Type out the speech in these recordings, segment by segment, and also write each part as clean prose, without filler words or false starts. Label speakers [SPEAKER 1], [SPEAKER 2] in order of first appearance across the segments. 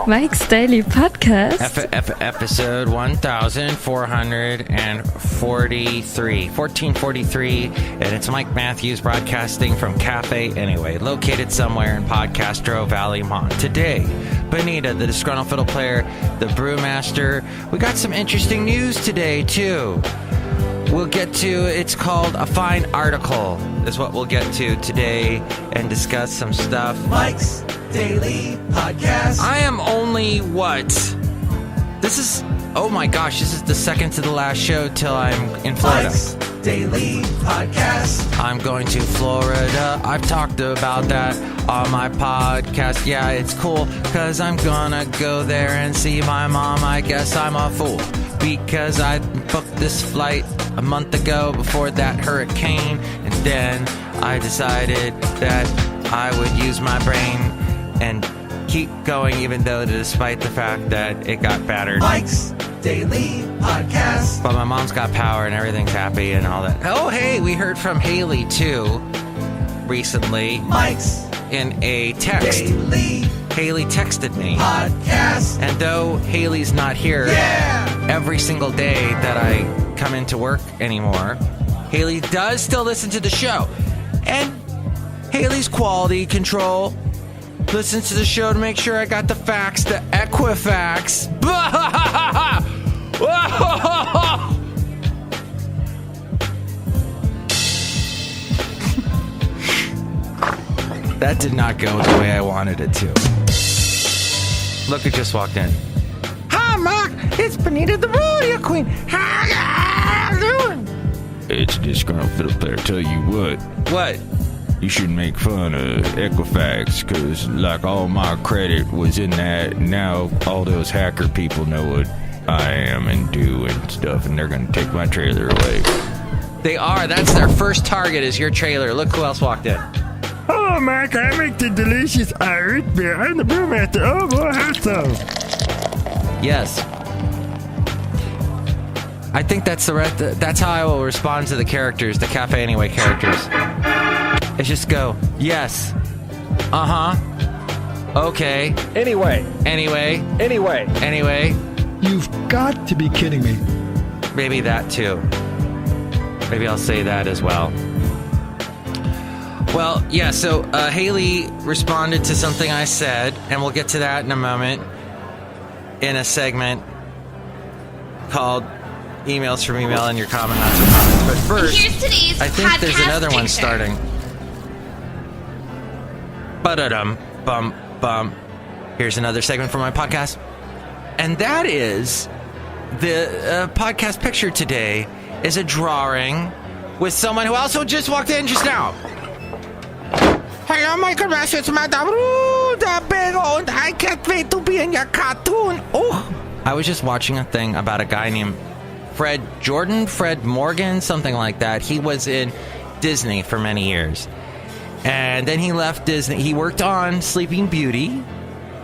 [SPEAKER 1] Mike's Daily Podcast.
[SPEAKER 2] Episode 1443, and it's Mike Matthews broadcasting from Cafe Anyway, located somewhere in Podcastro Valley, Mont. Today, Benita, the disgruntled fiddle player, the brewmaster. We got some interesting news today, too. We'll get to, it's called A Fine Article, is what we'll get to today, and discuss some stuff.
[SPEAKER 3] Mike's Daily Podcast.
[SPEAKER 2] I am only, oh my gosh, this is the second to the last show till I'm in Florida.
[SPEAKER 3] Mike's Daily Podcast.
[SPEAKER 2] I'm going to Florida. I've talked about that on my podcast. Yeah, it's cool, because I'm gonna go there and see my mom. I guess I'm a fool, because I booked this flight a month ago before that hurricane, and then I decided that I would use my brain and keep going, even though despite the fact that it got battered.
[SPEAKER 3] Mike's Daily Podcast.
[SPEAKER 2] But my mom's got power and everything's happy and all that. Oh, hey, we heard from Haley, too, recently.
[SPEAKER 3] Mike's
[SPEAKER 2] in a text.
[SPEAKER 3] Daily
[SPEAKER 2] Haley texted me.
[SPEAKER 3] Podcast.
[SPEAKER 2] And though Haley's not here every single day that I come into work anymore, Haley does still listen to the show. And Haley's quality control listens to the show to make sure I got the facts, the Equifax. That did not go the way I wanted it to. Look who just walked in. Hi, Mark. It's Benita the Rodeo Queen. How you doing?
[SPEAKER 4] It's disgruntled fiddle player. Tell you what.
[SPEAKER 2] What?
[SPEAKER 4] You shouldn't make fun of Equifax, because like all my credit was in that. Now all those hacker people know what I am and do and stuff, and they're going to take my trailer away.
[SPEAKER 2] They are. That's their first target, is your trailer. Look who else walked in.
[SPEAKER 4] Hello, Mike. I make the delicious Irish beer. I'm the brewmaster. Oh, boy, have some.
[SPEAKER 2] Yes. I think that's that's how I will respond to the characters, the Cafe Anyway characters. It's just go, yes. Uh-huh. Okay.
[SPEAKER 5] Anyway.
[SPEAKER 6] You've got to be kidding me.
[SPEAKER 2] Maybe that too. Maybe I'll say that as well. Well, yeah, so Haley responded to something I said, and we'll get to that in a moment in a segment called Emails from Email and Your Comment, Not So Comments. But first,
[SPEAKER 7] here's today's
[SPEAKER 2] I think there's
[SPEAKER 7] podcast
[SPEAKER 2] another one
[SPEAKER 7] picture.
[SPEAKER 2] starting. Ba-da-dum, bum, bum. Here's another segment for my podcast. And that is, the podcast picture today is a drawing with someone who also just walked in just now. Hello, Michael Matthews, Madame Rudabero, and I can't wait to be in your cartoon. Oh, I was just watching a thing about a guy named Fred Morgan, something like that. He was in Disney for many years. And then he left Disney. He worked on Sleeping Beauty.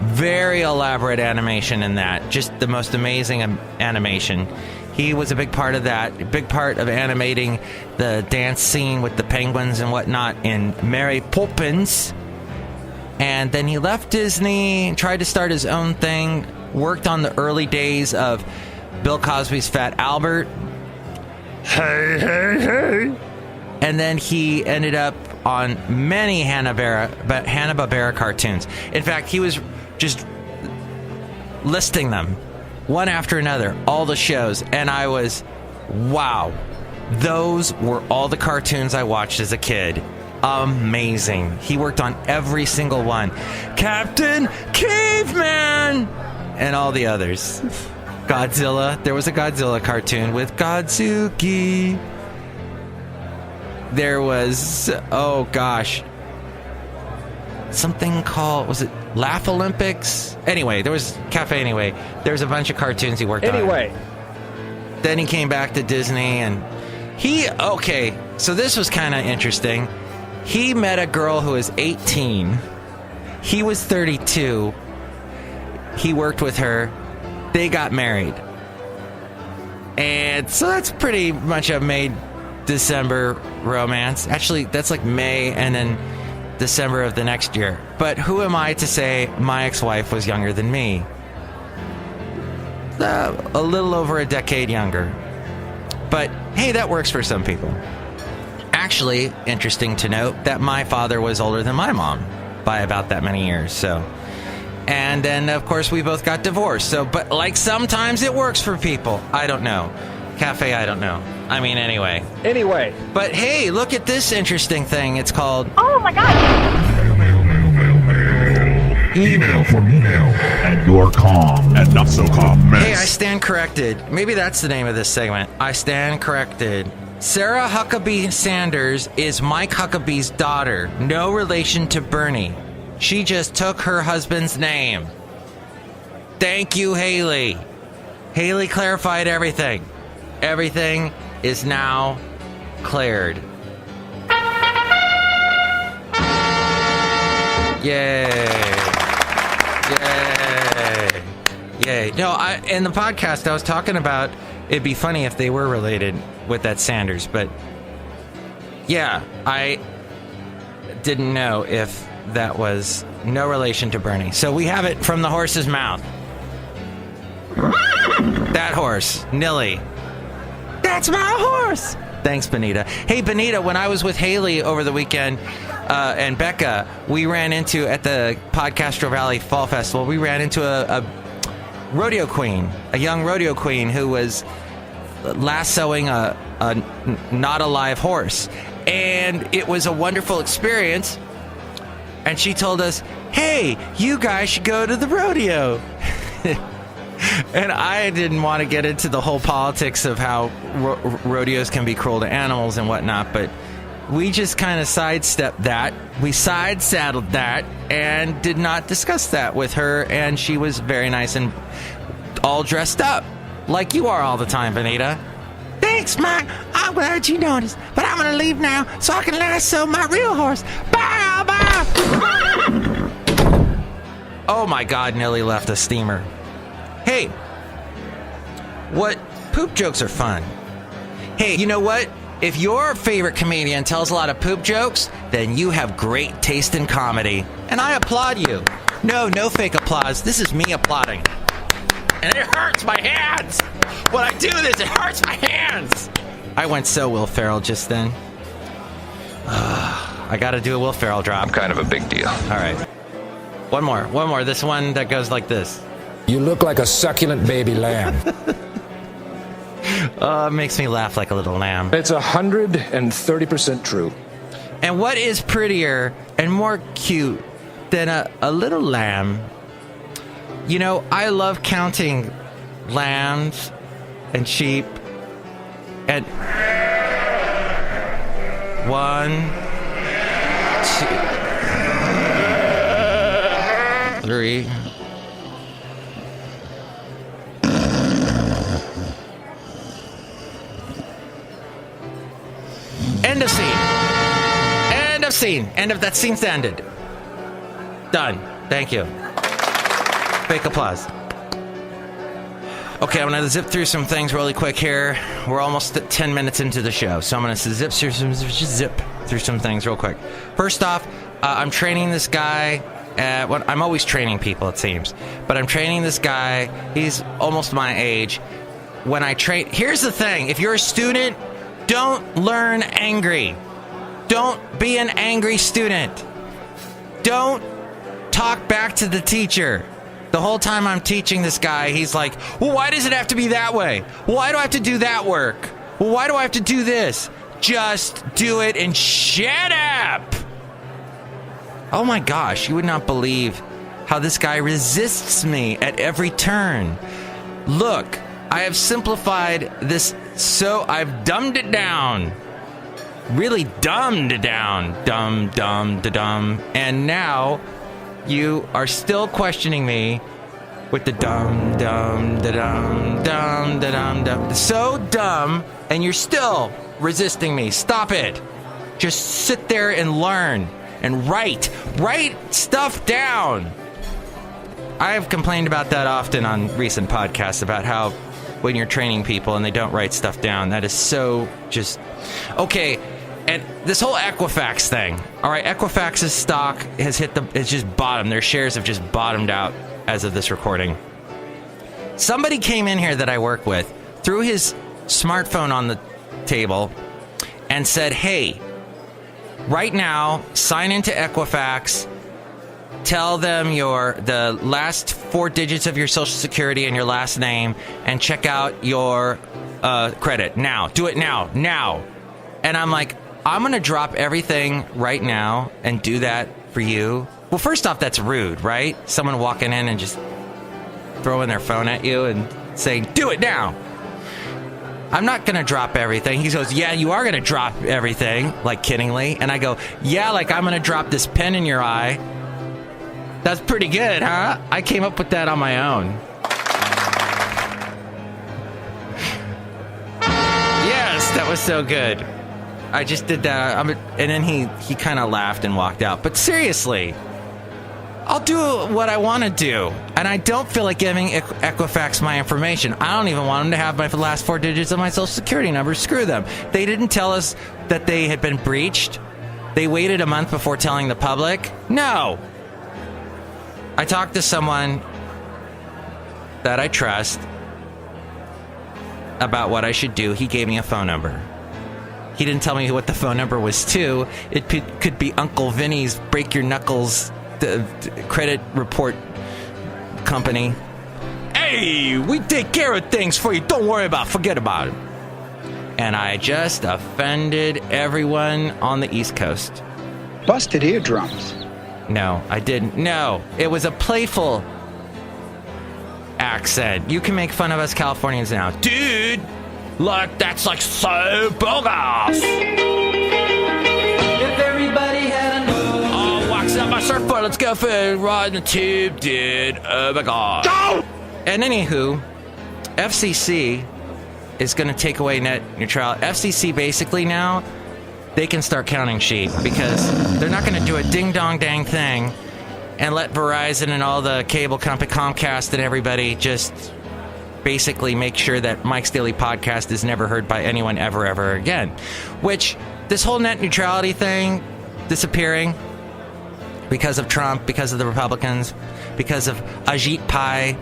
[SPEAKER 2] Very elaborate animation in that. Just the most amazing animation. He was a big part of that. A big part of animating the dance scene with the penguins and whatnot in Mary Poppins. And then he left Disney, tried to start his own thing, worked on the early days of Bill Cosby's Fat Albert.
[SPEAKER 4] Hey.
[SPEAKER 2] And then he ended up on many Hanna-Barbera cartoons. In fact, he was just listing them one after another, all the shows, and I was, wow, those were all the cartoons I watched as a kid. Amazing. He worked on every single one. Captain Caveman! And all the others. Godzilla. There was a Godzilla cartoon with Godzuki. There was, oh gosh, something called, was it Laugh Olympics? Anyway, there was Cafe Anyway. There was a bunch of cartoons he worked on. Then he came back to Disney, and so this was kind of interesting. He met a girl who was 18. He was 32. He worked with her. They got married. And so that's pretty much a May-December romance. Actually, that's like May, and then December of the next year. But who am I to say my ex-wife was younger than me? A little over a decade younger. But hey, that works for some people. Actually, interesting to note that my father was older than my mom by about that many years. So, and then of course we both got divorced. So, but like sometimes it works for people. I don't know. Cafe, I don't know. I mean, anyway. But hey, look at this interesting thing. It's called...
[SPEAKER 5] Oh my God!
[SPEAKER 7] Email from email at your calm and not so calm mess.
[SPEAKER 2] Hey, I stand corrected. Maybe that's the name of this segment. I stand corrected. Sarah Huckabee Sanders is Mike Huckabee's daughter. No relation to Bernie. She just took her husband's name. Thank you, Haley. Haley clarified everything. Everything is now cleared. Yay. Yay. Yay. No, in the podcast I was talking about it'd be funny if they were related with that Sanders, but yeah, I didn't know if that was no relation to Bernie. So we have it from the horse's mouth. That horse, Nilly. That's my horse. Thanks, Benita. Hey, Benita, when I was with Haley over the weekend and Becca, we ran into, at the Podcastro Valley Fall Festival, we ran into a rodeo queen, a young rodeo queen who was lassoing a not alive horse. And it was a wonderful experience. And she told us, hey, you guys should go to the rodeo. And I didn't want to get into the whole politics of how rodeos can be cruel to animals and whatnot, but we just kind of sidestepped that. We side-saddled that and did not discuss that with her, and she was very nice and all dressed up, like you are all the time, Benita. Thanks, Mike. I'm glad you noticed, but I'm going to leave now so I can lasso my real horse. Bye, bye. Oh, my God, Nelly left a steamer. Hey, what poop jokes are fun. Hey, you know what? If your favorite comedian tells a lot of poop jokes, then you have great taste in comedy. And I applaud you. No fake applause. This is me applauding. And it hurts my hands. When I do this, it hurts my hands. I went so Will Ferrell just then. I got to do a Will Ferrell drop.
[SPEAKER 8] Kind of a big deal.
[SPEAKER 2] All right. One more. This one that goes like this.
[SPEAKER 9] You look like a succulent baby lamb.
[SPEAKER 2] It makes me laugh like a little lamb.
[SPEAKER 9] It's 130% true.
[SPEAKER 2] And what is prettier and more cute than a little lamb? You know, I love counting lambs and sheep. And 1, 2, 3. End of scene. End of scene. End of that scene's ended. Done. Thank you. Fake applause. Okay, I'm going to zip through some things really quick here. We're almost at 10 minutes into the show, so I'm going to zip through some things real quick. First off, I'm training this guy. I'm always training people, it seems. But I'm training this guy. He's almost my age. When I train... Here's the thing. If you're a student... Don't learn angry. Don't be an angry student. Don't talk back to the teacher. The whole time I'm teaching this guy, he's like, well, why does it have to be that way? Why do I have to do that work? Well, why do I have to do this? Just do it and shut up. Oh my gosh, you would not believe how this guy resists me at every turn. Look, I have simplified this, so I've dumbed it down. Really dumbed it down. Dumb. And now you are still questioning me with the dumb. So dumb, and you're still resisting me. Stop it. Just sit there and learn and write stuff down. I have complained about that often on recent podcasts about how when you're training people and they don't write stuff down, that is so just... Okay, And this whole Equifax thing. All right, Equifax's stock has it's just bottomed. Their shares have just bottomed out as of this recording. Somebody came in here that I work with, threw his smartphone on the table, and said, hey, right now, sign into Equifax, tell them the last 4 digits of your social security and your last name, and check out your credit. Now. Do it now. And I'm like, I'm going to drop everything right now and do that for you. Well, first off, that's rude, right? Someone walking in and just throwing their phone at you and saying, do it now. I'm not going to drop everything. He goes, yeah, you are going to drop everything, like kiddingly. And I go, yeah, like I'm going to drop this pen in your eye. That's pretty good, huh? I came up with that on my own. Yes, that was so good. I just did that. And then he kind of laughed and walked out. But seriously, I'll do what I want to do. And I don't feel like giving Equifax my information. I don't even want them to have my last 4 digits of my social security number. Screw them. They didn't tell us that they had been breached. They waited a month before telling the public. No. I talked to someone that I trust about what I should do. He gave me a phone number. He didn't tell me what the phone number was to. It could be Uncle Vinny's Break Your Knuckles the credit report company. Hey, we take care of things for you. Don't worry about it. Forget about it. And I just offended everyone on the East Coast.
[SPEAKER 5] Busted eardrums.
[SPEAKER 2] No, I didn't. No, it was a playful accent. You can make fun of us Californians now. Dude, like, that's like so bogus. If everybody had a nose. Oh, wax out my surfboard. Let's go for a ride in the tube, dude. Oh my God. Go! And anywho, FCC is going to take away net neutrality. FCC basically now, they can start counting sheep because they're not going to do a ding-dong-dang thing and let Verizon and all the cable company, Comcast and everybody just basically make sure that Mike's Daily Podcast is never heard by anyone ever again. Which, this whole net neutrality thing disappearing because of Trump, because of the Republicans, because of Ajit Pai.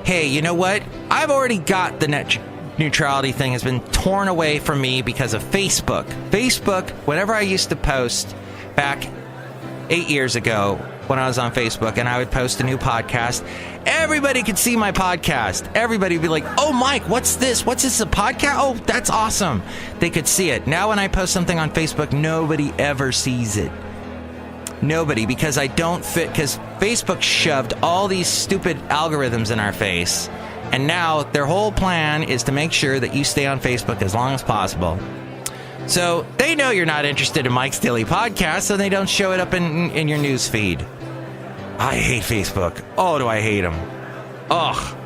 [SPEAKER 2] Hey, you know what? I've already got the net neutrality thing has been torn away from me because of Facebook. Facebook, whenever I used to post back 8 years ago when I was on Facebook and I would post a new podcast, everybody could see my podcast. Everybody would be like, oh, Mike, what's this? What's this, a podcast? Oh, that's awesome. They could see it. Now when I post something on Facebook, nobody ever sees it. Nobody, because I don't fit, because Facebook shoved all these stupid algorithms in our face. And now their whole plan is to make sure that you stay on Facebook as long as possible. So they know you're not interested in Mike's Daily Podcast, so they don't show it up in your news feed. I hate Facebook. Oh, do I hate them. Ugh.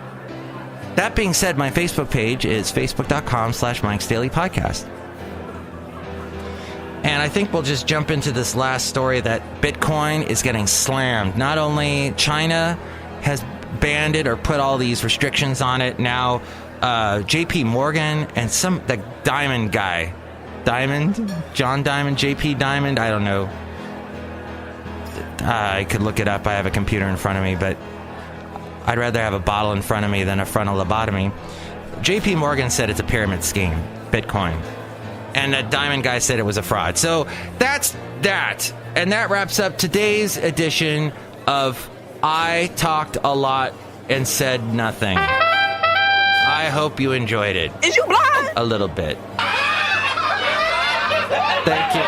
[SPEAKER 2] That being said, my Facebook page is facebook.com/Mike's Daily Podcast. And I think we'll just jump into this last story that Bitcoin is getting slammed. Not only China has banned it or put all these restrictions on it, now JP Morgan and the Diamond guy. John Diamond, JP Diamond, I don't know. I could look it up. I have a computer in front of me, but I'd rather have a bottle in front of me than a frontal lobotomy. JP Morgan said it's a pyramid scheme, Bitcoin. And that Diamond guy said it was a fraud. So that's that. And that wraps up today's edition of I Talked a Lot and Said Nothing. I hope you enjoyed it.
[SPEAKER 8] Is you blind?
[SPEAKER 2] A little bit. Thank you.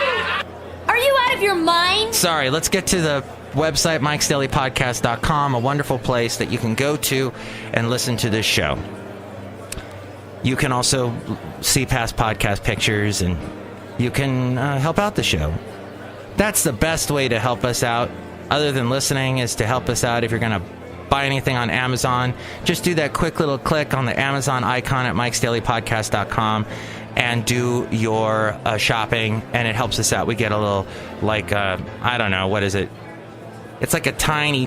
[SPEAKER 8] Are you out of your mind?
[SPEAKER 2] Sorry, let's get to the website, MIKEs-DAILY-PODCAST.com, a wonderful place that you can go to and listen to this show. You can also see past podcast pictures, and you can help out the show. That's the best way to help us out, other than listening, is to help us out. If you're going to buy anything on Amazon, just do that quick little click on the Amazon icon at MIKEs-DAILY-PODCAST.com and do your shopping, and it helps us out. We get a little, I don't know, what is it? It's like a teeny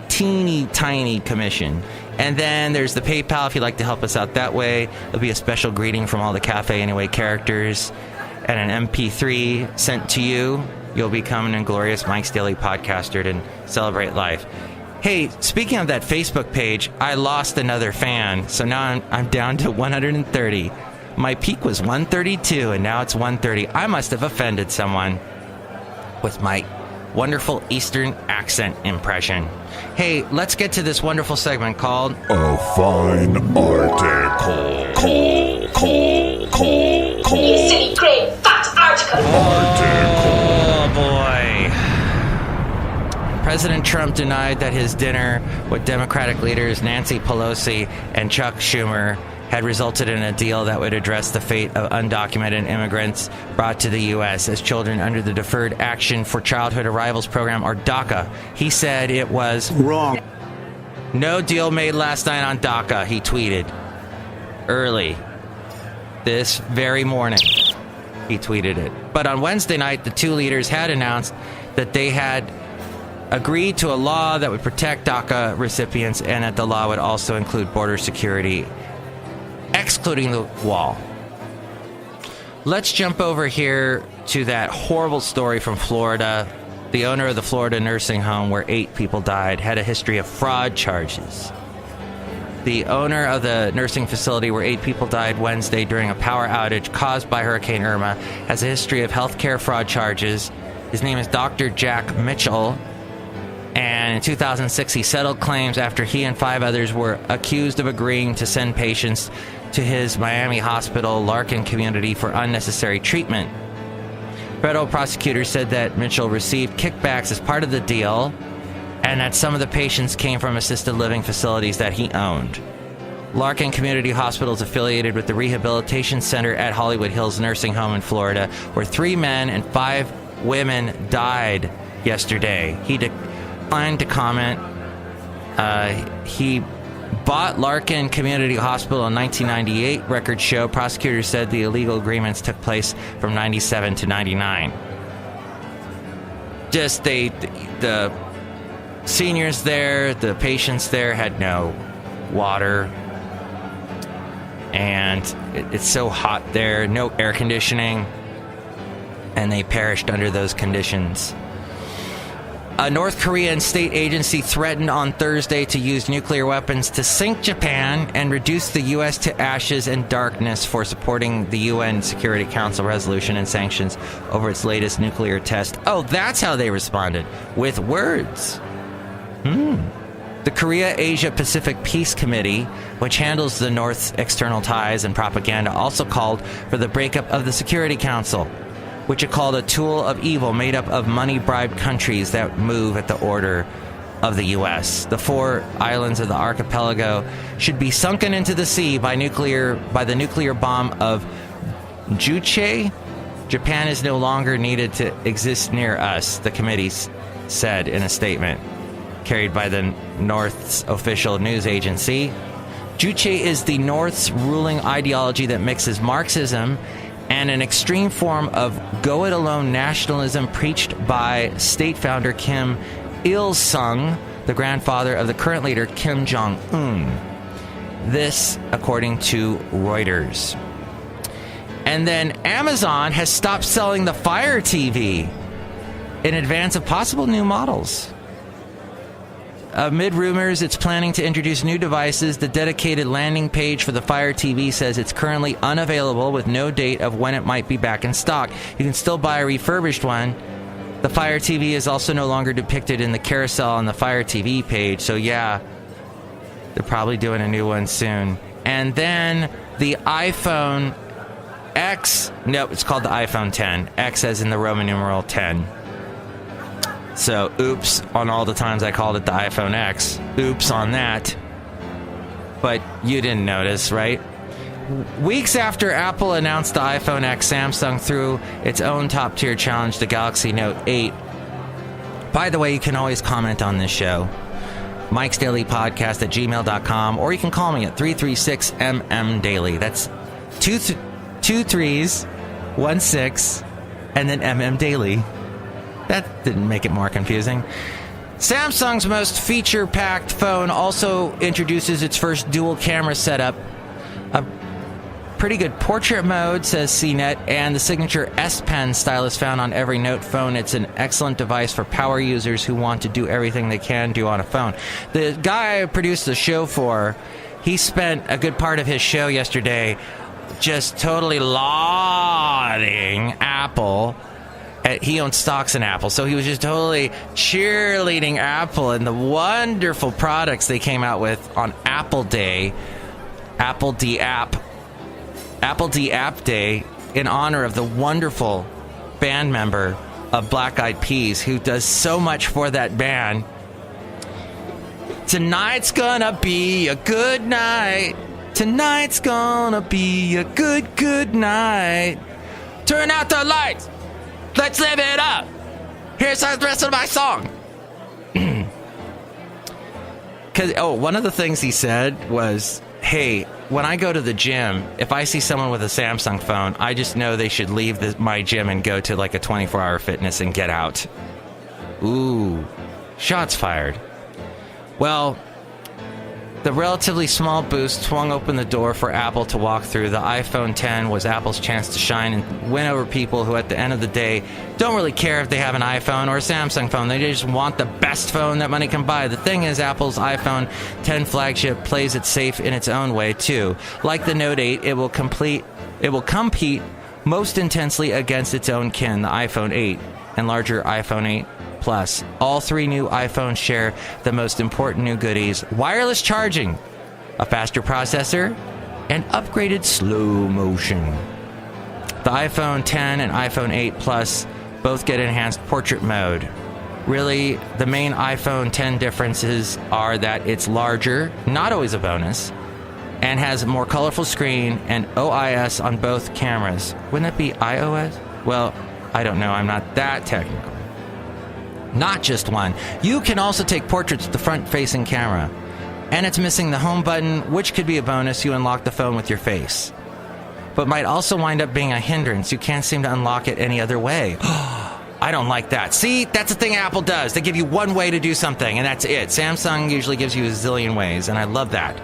[SPEAKER 2] tiny commission. And then there's the PayPal if you'd like to help us out that way. There'll be a special greeting from all the Cafe Anyway characters. and an MP3 sent to you, you'll become an inglorious Mike's Daily Podcaster and celebrate life. Hey, speaking of that Facebook page, I lost another fan, so now I'm down to 130. My peak was 132, and now it's 130. I must have offended someone with my wonderful Eastern accent impression. Hey, let's get to this wonderful segment called
[SPEAKER 7] A Fine Article.
[SPEAKER 8] You silly great fat article.
[SPEAKER 2] Oh, boy. President Trump denied that his dinner with Democratic leaders Nancy Pelosi and Chuck Schumer had resulted in a deal that would address the fate of undocumented immigrants brought to the U.S. as children under the Deferred Action for Childhood Arrivals program, or DACA. He said it was wrong. No deal made last night on DACA, he tweeted. Early. This very morning, he tweeted it. But on Wednesday night, the two leaders had announced that they had agreed to a law that would protect DACA recipients and that the law would also include border security, excluding the wall. Let's jump over here to that horrible story from Florida. The owner of the Florida nursing home where 8 people died had a history of fraud charges. The owner of the nursing facility where 8 people died Wednesday during a power outage caused by Hurricane Irma has a history of healthcare fraud charges. His name is Dr. Jack Mitchell. And in 2006, he settled claims after he and 5 others were accused of agreeing to send patients to his Miami hospital, Larkin Community, for unnecessary treatment. Federal prosecutors said that Mitchell received kickbacks as part of the deal and that some of the patients came from assisted living facilities that he owned. Larkin Community Hospital is affiliated with the Rehabilitation Center at Hollywood Hills Nursing Home in Florida, where 3 men and 5 women died yesterday. He declined to comment. He bought Larkin Community Hospital in 1998. Records show prosecutors said the illegal agreements took place from 97 to 99. Just the seniors there, the patients there had no water, and it's so hot there, no air conditioning, and they perished under those conditions. A North Korean state agency threatened on Thursday to use nuclear weapons to sink Japan and reduce the U.S. to ashes and darkness for supporting the UN Security Council resolution and sanctions over its latest nuclear test. Oh, that's how they responded. With words. The Korea-Asia-Pacific Peace Committee, which handles the North's external ties and propaganda, also called for the breakup of the Security Council, which it called a tool of evil made up of money-bribed countries that move at the order of the U.S. The 4 islands of the archipelago should be sunken into the sea by the nuclear bomb of Juche. Japan is no longer needed to exist near us, the committee said in a statement carried by the North's official news agency. Juche is the North's ruling ideology that mixes Marxism and an extreme form of go-it-alone nationalism preached by state founder Kim Il-sung, the grandfather of the current leader Kim Jong-un. This, according to Reuters. And then Amazon has stopped selling the Fire TV in advance of possible new models. Amid rumors it's planning to introduce new devices, the dedicated landing page for the Fire TV says it's currently unavailable with no date of when it might be back in stock. You can still buy a refurbished one. The Fire TV is also no longer depicted in the carousel on the Fire TV page, so yeah, they're probably doing a new one soon. And then the iPhone X, nope, it's called the iPhone 10. X as in the Roman numeral 10. So, oops on all the times I called it the iPhone X. Oops on that. But you didn't notice, right? Weeks after Apple announced the iPhone X, Samsung threw its own top-tier challenge, the Galaxy Note 8. By the way, you can always comment on this show. Mike's Daily Podcast at gmail.com, or you can call me at 336-MM-DAILY. That's 2 3s, 1 6, and then MM Daily. That didn't make it more confusing. Samsung's most feature-packed phone also introduces its first dual-camera setup, Pretty good portrait mode, says CNET, and the signature S Pen style is found on every Note phone. It's an excellent device for power users who want to do everything they can do on a phone. The guy I produced the show for, he spent a good part of his show yesterday just totally lauding Apple. He owns stocks in Apple, so he was just totally cheerleading Apple and the wonderful products they came out with on Apple Day, Apple D App Day, in honor of the wonderful band member of Black Eyed Peas who does so much for that band. Tonight's gonna be a good night. Tonight's gonna be a good night. Turn out the lights. Let's live it up. Here's the rest of my song. One of the things he said was, hey, when I go to the gym, if I see someone with a Samsung phone, I just know they should leave my gym and go to like a 24-hour fitness and get out. Ooh, shots fired. Well, the relatively small boost swung open the door for Apple to walk through. The iPhone X was Apple's chance to shine and win over people who, at the end of the day, don't really care if they have an iPhone or a Samsung phone. They just want the best phone that money can buy. The thing is, Apple's iPhone X flagship plays it safe in its own way, too. Like the Note 8, it will compete most intensely against its own kin, the iPhone 8 and larger iPhone 8 Plus. All three new iPhones share the most important new goodies: wireless charging, a faster processor, and upgraded slow motion. The iPhone X and iPhone 8 Plus both get enhanced portrait mode. Really, the main iPhone X differences are that it's larger, not always a bonus, and has a more colorful screen and OIS on both cameras. Wouldn't it be iOS? Well, I don't know. I'm not that technical. Not just one. You can also take portraits with the front-facing camera. And it's missing the home button, which could be a bonus. You unlock the phone with your face. But might also wind up being a hindrance. You can't seem to unlock it any other way. I don't like that. See, that's the thing Apple does. They give you one way to do something, and that's it. Samsung usually gives you a zillion ways, and I love that.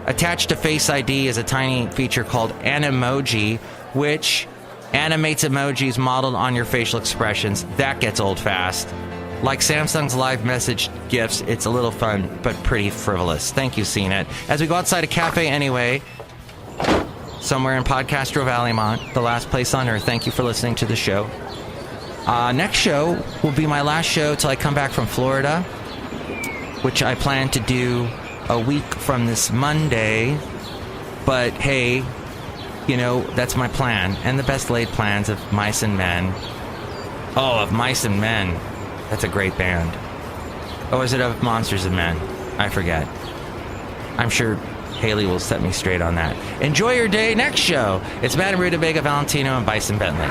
[SPEAKER 2] Attached to Face ID is a tiny feature called Animoji, which animates emojis modeled on your facial expressions. That gets old fast. Like Samsung's live message GIFs, it's a little fun, but pretty frivolous. Thank you, CNET. As we go outside a cafe anyway, somewhere in Podcastro Valleymont, the last place on earth, thank you for listening to the show. Next show will be my last show till I come back from Florida, which I plan to do a week from this Monday. But hey, you know, that's my plan. And the best laid plans of Mice and Men. Oh, of Mice and Men. That's a great band. Oh, is it of Monsters and Men? I forget. I'm sure Haley will set me straight on that. Enjoy your day. Next show, it's Madame Rutabaga Valentino and Bison Bentley.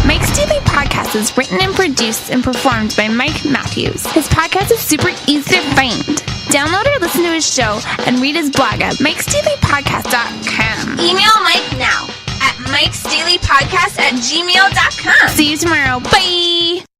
[SPEAKER 10] Mike's Daily Podcast is written and produced and performed by Mike Matthews. His podcast is super easy to find. Download or listen to his show and read his blog at MIKEs-DAILY-PODCAST.com.
[SPEAKER 8] Email Mike now at MIKEs-DAILY-PODCAST@gmail.com.
[SPEAKER 10] See you tomorrow. Bye!